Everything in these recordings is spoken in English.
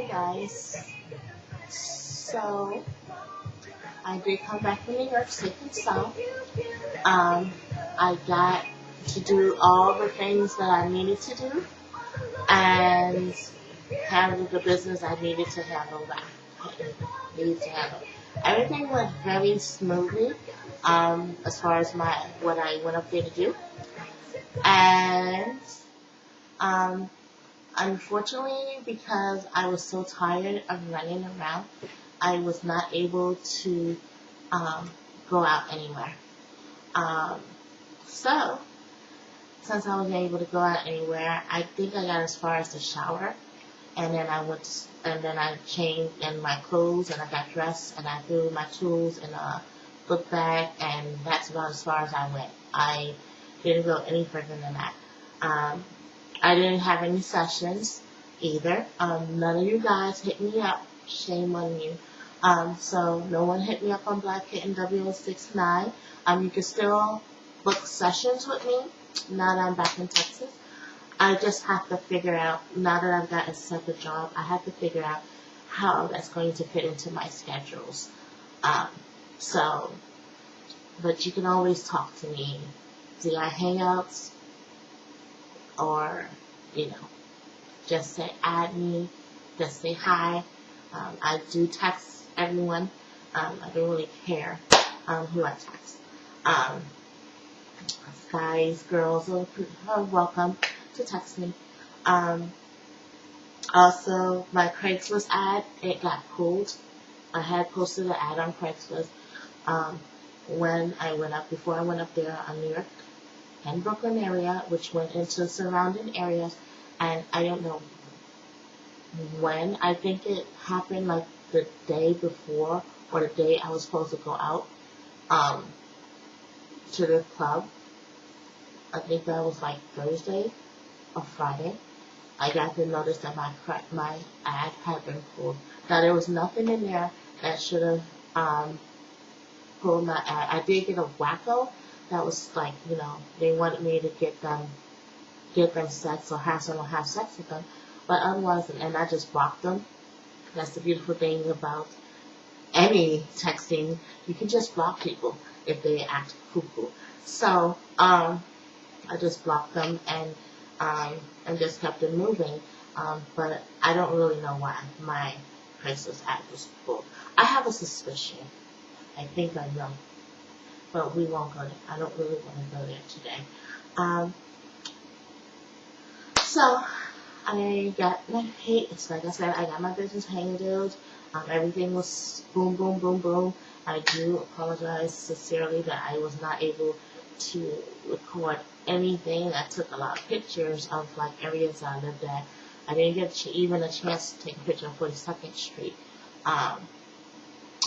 guys. So I did come back from New York safe and sound. I got to do all the things that I needed to do and handle the business I needed to handle. Everything went very smoothly as far as what I went up there to do, and unfortunately, because I was so tired of running around, I was not able to go out anywhere. So, since I wasn't able to go out anywhere, I think I got as far as the shower, and then I changed in my clothes, and I got dressed, and I threw my tools in a book bag, and that's about as far as I went. I didn't go any further than that. I didn't have any sessions either. None of you guys hit me up. Shame on you. So no one hit me up on Black Kitten 0069. You can still book sessions with me now that I'm back in Texas. I just have to figure out, now that I've got a separate job, I have to figure out how that's going to fit into my schedules. But you can always talk to me via Hangouts, or, just say add me, just say hi. I do text everyone. I don't really care who I text. Guys, girls are welcome to text me. Also, my Craigslist ad, it got pulled. I had posted an ad on Craigslist before I went up there on New York and Brooklyn area, which went into surrounding areas, and I don't know when. I think it happened like the day before or the day I was supposed to go out to the club. I think that was like Thursday or Friday. I got the notice that my ad had been pulled. Now there was nothing in there that should have pulled my ad. I did get a wacko that was like, they wanted me to get them sex or have someone have sex with them, but otherwise, and I just blocked them. That's the beautiful thing about any texting. You can just block people if they act cuckoo. So, I just blocked them and just kept it moving. But I don't really know why my Craigslist ad was pulled. I have a suspicion. I think I know. But we won't go there. I don't really want to go there today. So, I got it's like I said, I got my business handled. Everything was boom, boom, boom, boom. I do apologize sincerely that I was not able to record anything. I took a lot of pictures of like areas I lived at. I didn't get even a chance to take a picture of 42nd Street,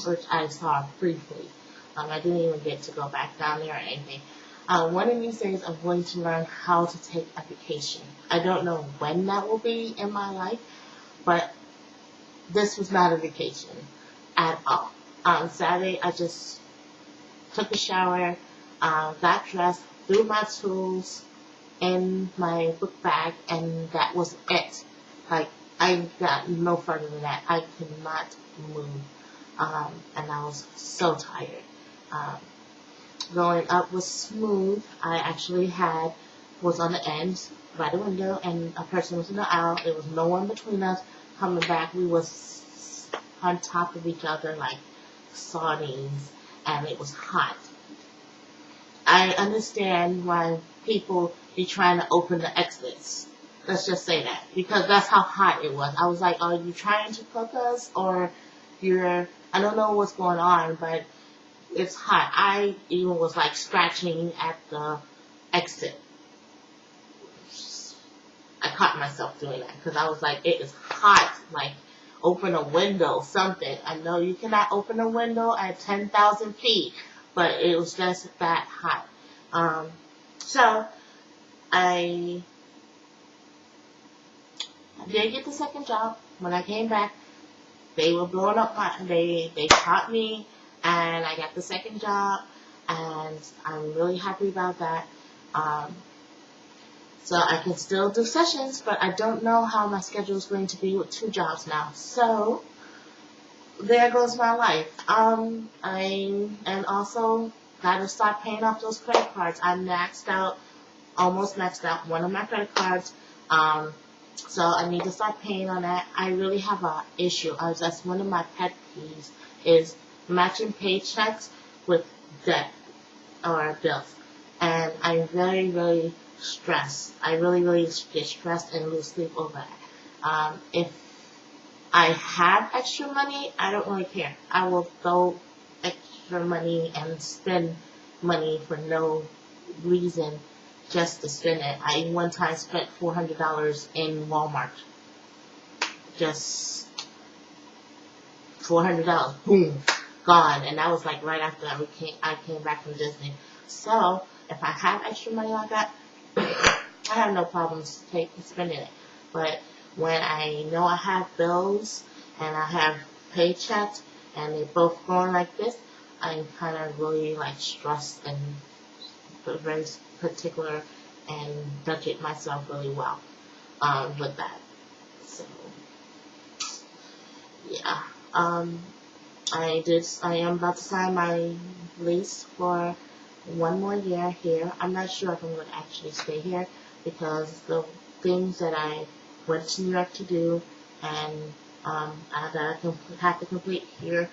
which I saw briefly. I didn't even get to go back down there or anything. One of these days, I'm going to learn how to take a vacation. I don't know when that will be in my life, but this was not a vacation at all. Saturday, I just took a shower, got dressed, threw my tools in my book bag, and that was it. Like, I got no further than that. I could not move, and I was so tired. Going up was smooth. I actually was on the end by the window, and a person was in the aisle. There was no one between us. Coming back, we was on top of each other like sardines, and it was hot. I understand why people be trying to open the exits. Let's just say that, because that's how hot it was. I was like, are you trying to cook us, or I don't know what's going on, but it's hot. I even was like scratching at the exit. I caught myself doing that because I was like, it is hot. Like, open a window, something. I know you cannot open a window at 10,000 feet, but it was just that hot. So I did get the second job. When I came back, they were blowing up they caught me, and I got the second job, and I'm really happy about that. So I can still do sessions, but I don't know how my schedule is going to be with 2 jobs now. So there goes my life. And also gotta start paying off those credit cards. I almost maxed out one of my credit cards. So I need to start paying on that. I really have a issue. That's one of my pet peeves is matching paychecks with debt or bills. And I'm very, very stressed. I really, really get stressed and lose sleep over that. If I have extra money, I don't really care. I will throw extra money and spend money for no reason just to spend it. I one time spent $400 in Walmart. Just $400. Boom. Gone. And that was like right after I came back from Disney. So, if I have extra money like that, I have no problems spending it. But when I know I have bills and I have paychecks and they're both going like this, I'm kind of really like stressed and very particular and budget myself really well with that. So yeah, I am about to sign my lease for 1 more year here. I'm not sure if I'm going to actually stay here because the things that I went to New York to do and that I have to complete here,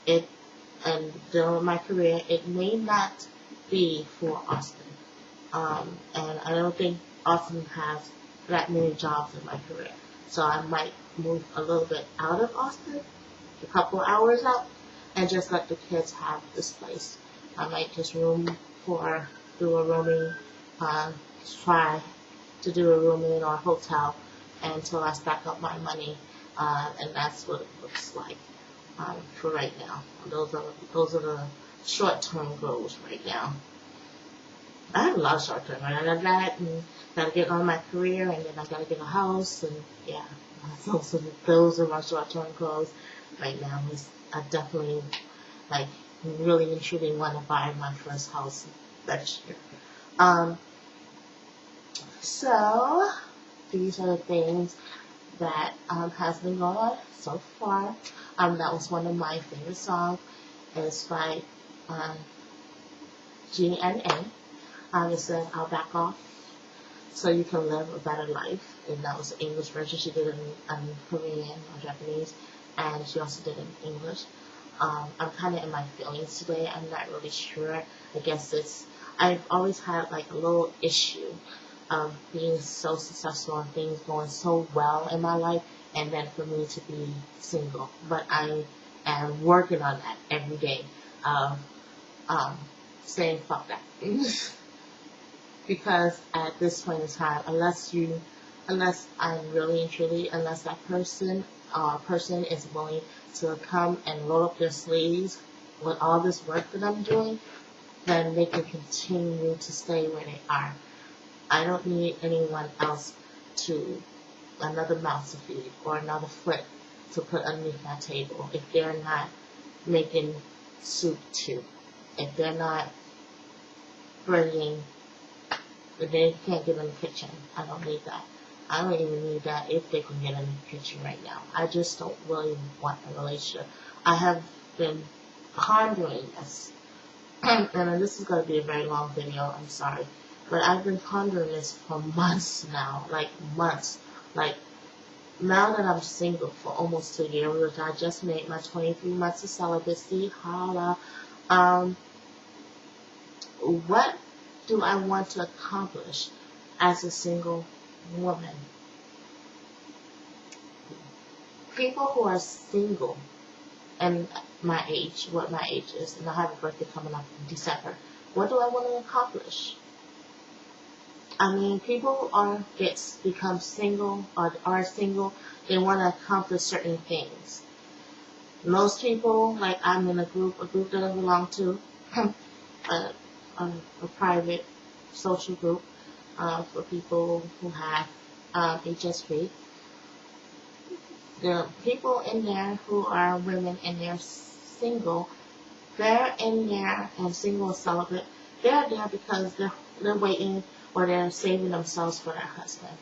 and dealing with my career, it may not be for Austin. And I don't think Austin has that many jobs in my career. So I might move a little bit out of Austin, a couple hours out, and just let the kids have this place. I might just do a rooming, try to do a rooming or a hotel until I stack up my money, and that's what it looks like for right now. Those are the short-term goals right now. I have a lot of short-term. I got that, and gotta get on my career, and then I gotta get a house, and yeah, those are my short-term goals right now. I definitely really and truly want to buy my first house next year. So these are the things that has been going on so far. That was one of my favorite songs. It's by GNA. It says, "I'll back off so you can live a better life." And that was the English version. She did it in Korean or Japanese, and she also did it in English. I'm kind of in my feelings today. I'm not really sure. I guess I've always had like a little issue of being so successful and things going so well in my life, and then for me to be single. But I am working on that every day. Saying fuck that. Because at this point in time, unless I'm really and truly, unless that person is willing to come and roll up their sleeves with all this work that I'm doing, then they can continue to stay where they are. I don't need anyone else another mouth to feed or another foot to put underneath my table if they're not making soup too. If they're not bringing, if they can't get in the kitchen, I don't need that. I don't even need that if they can get in the kitchen right now. I just don't really want a relationship. I have been pondering this, and this is going to be a very long video, I'm sorry, but I've been pondering this for months now, like months. Like, now that I'm single for almost 2 years, which I just made my 23 months of celibacy, holla, what do I want to accomplish as a single woman? People who are single and my age, what my age is, and I have a birthday coming up in December, what do I want to accomplish? I mean, people become single or are single, they want to accomplish certain things. Most people, like I'm in a group that I belong to, a private social group for people who have HSP. The people in there who are women and they're single, they're in there and single or celibate. They're there because they're waiting or they're saving themselves for their husband.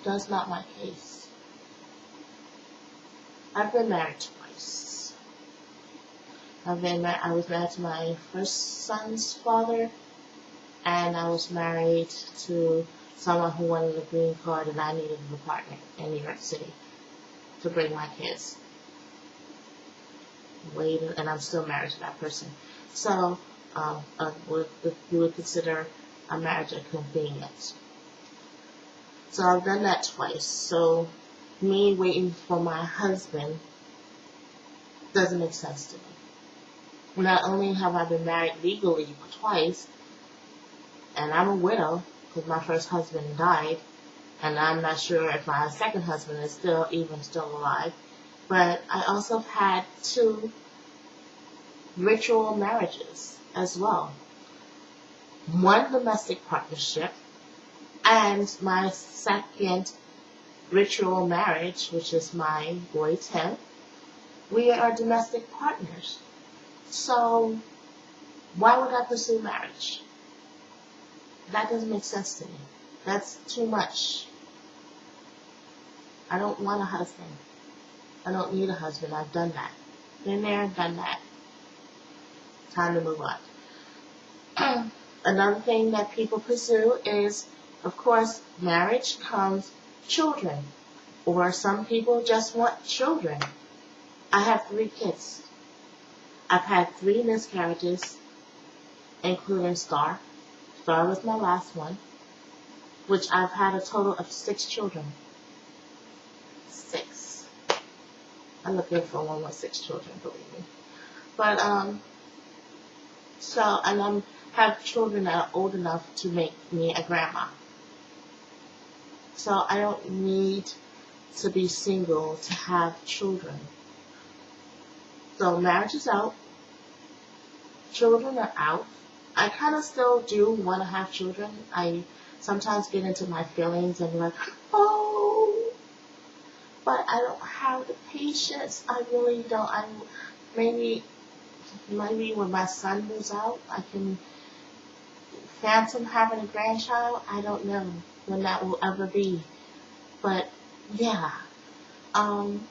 That's not my case. I've been married twice. I was married to my first son's father, and I was married to someone who wanted a green card, and I needed an apartment in New York City to bring my kids. And I'm still married to that person. So, you would consider a marriage a convenience. So I've done that twice. So me waiting for my husband doesn't make sense to me. Not only have I been married legally twice, and I'm a widow because my first husband died, and I'm not sure if my second husband is still alive, but I also had 2 ritual marriages as well. One domestic partnership, and my second ritual marriage, which is my boy Tim. We are domestic partners. So why would I pursue marriage? That doesn't make sense to me. That's too much. I don't want a husband. I don't need a husband. I've done that. Been there, done that. Time to move on. Another thing that people pursue is, of course, marriage comes children. Or some people just want children. I have 3 kids. I've had 3 miscarriages, including Star. Star was my last one, which I've had a total of 6 children. 6. I'm looking for one with 6 children, believe me. But, and I have children that are old enough to make me a grandma. So I don't need to be single to have children. So marriage is out. Children are out. I kind of still do want to have children. I sometimes get into my feelings and be like, oh, but I don't have the patience. I really don't. Maybe when my son moves out, I can phantom having a grandchild. I don't know when that will ever be. But yeah. And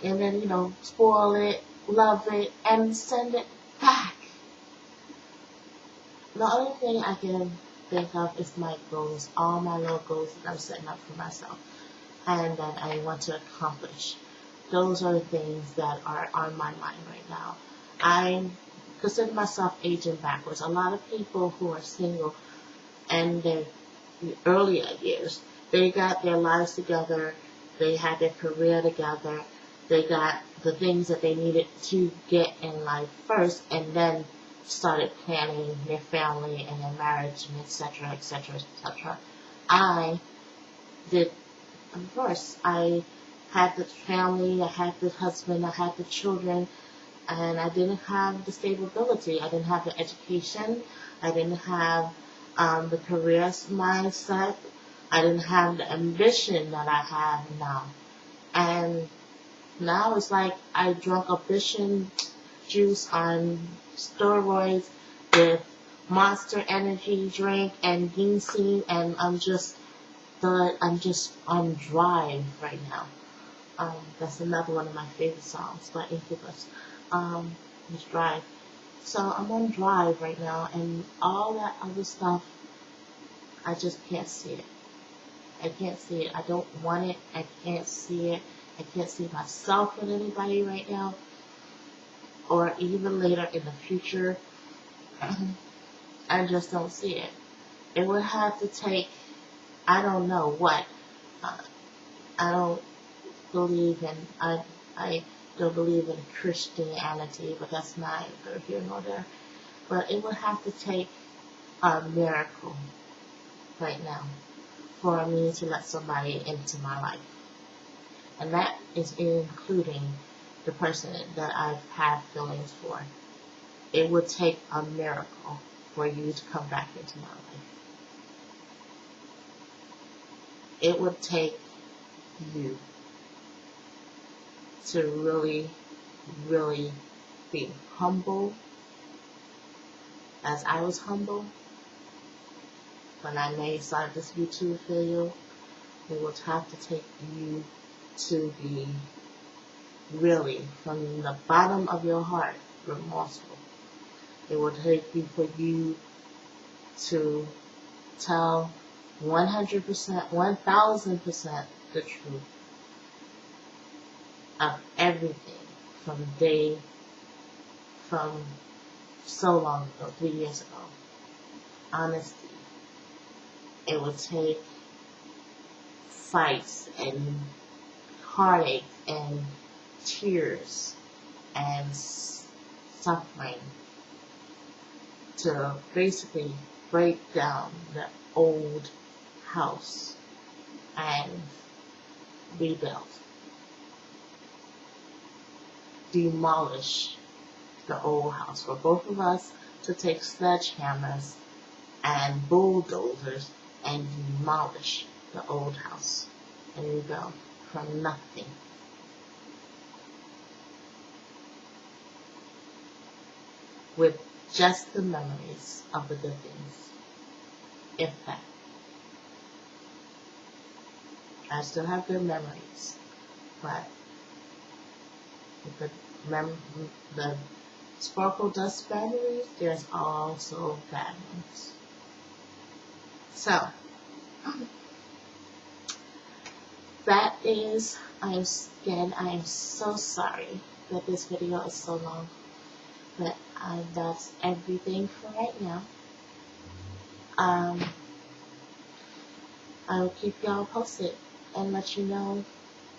then, spoil it, love it, and send it back. The only thing I can think of is my goals, all my little goals that I'm setting up for myself and that I want to accomplish. Those are the things that are on my mind right now. I consider myself aging backwards. A lot of people who are single and their earlier years, they got their lives together, they had their career together, they got the things that they needed to get in life first, and then started planning their family and their marriage, and etc., etc., etc. I did, of course, I had the family, I had the husband, I had the children, and I didn't have the stability. I didn't have the education. I didn't have the career mindset. I didn't have the ambition that I have now. And now it's like I drunk ambition juice on steroids with Monster Energy drink and ginseng, and I'm just on drive right now. That's another one of my favorite songs by Incubus. Just drive. So I'm on drive right now, and all that other stuff, I just can't see it. I can't see it. I don't want it. I can't see it. I can't see myself with anybody right now, or even later in the future. I just don't see it. It would have to take, I don't know what. I don't believe in, I don't believe in Christianity, but that's neither here nor there. But it would have to take a miracle right now for me to let somebody into my life. And that is including the person that I've had feelings for. It would take a miracle for you to come back into my life. It would take you to really, really be humble as I was humble when I started this YouTube video, it would have to take you to be really, from the bottom of your heart, remorseful. It would take you for you to tell 100%, 1000% the truth of everything from so long ago, 3 years ago. Honesty. It would take fights and heartache and tears and suffering to basically break down the old house and rebuild. Demolish the old house. For both of us to take sledgehammers and bulldozers and demolish the old house and rebuild from nothing. With just the memories of the good things, if that. I still have good memories, but with the sparkle dust memories, there's also bad ones. So, that is, I am so sorry that this video is so long, but that's everything for right now. I will keep y'all posted and let you know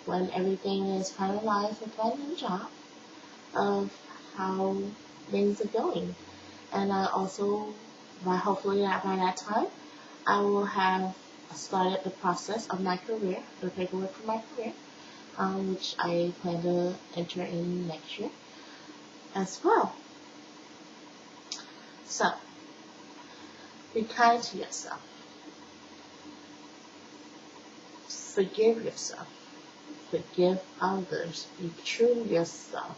when everything is finalized with my new job of how things are going. And I also, hopefully by that time, I will have started the process of my career, the paperwork for my career, which I plan to enter in next year as well. So, be kind to yourself. Forgive yourself. Forgive others. Be true to yourself.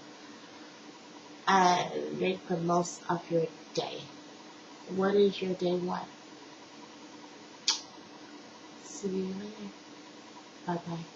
And make the most of your day. What is your day one? See you later. Bye-bye.